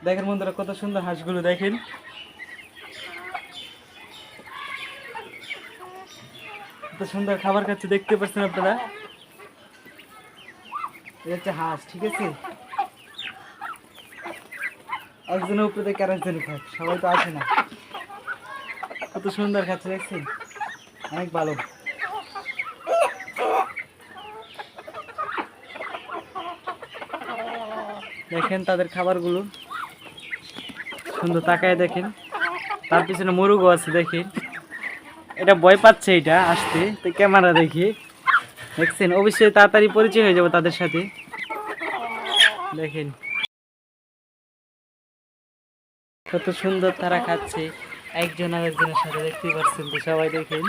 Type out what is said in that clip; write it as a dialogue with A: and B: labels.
A: দেখেন বন্ধুরা কত সুন্দর হাঁসগুলো, দেখেন কত সুন্দর খাবার খাচ্ছে, দেখতে পাচ্ছেন আপনারা। এটা হচ্ছে হাঁস, ঠিক আছে। একজনের উপরে থেকে আরেকজন খায়, সবাই তো আসে না। কত সুন্দর খাচ্ছে দেখছেন, অনেক ভালো। দেখেন তাদের খাবারগুলো সুন্দর, তাকায় দেখেন। তার পিছনে মুরগও আছে দেখেন। এটা ভয় পাচ্ছে এটা আসতে, তো ক্যামেরা দেখি দেখছেন, অবশ্যই তাড়াতাড়ি পরিচয় হয়ে যাবে তাদের সাথে। দেখেন কত সুন্দর তারা খাচ্ছে একজন আরেকজনের সাথে, দেখতেই পাচ্ছেন তো সবাই, দেখেন।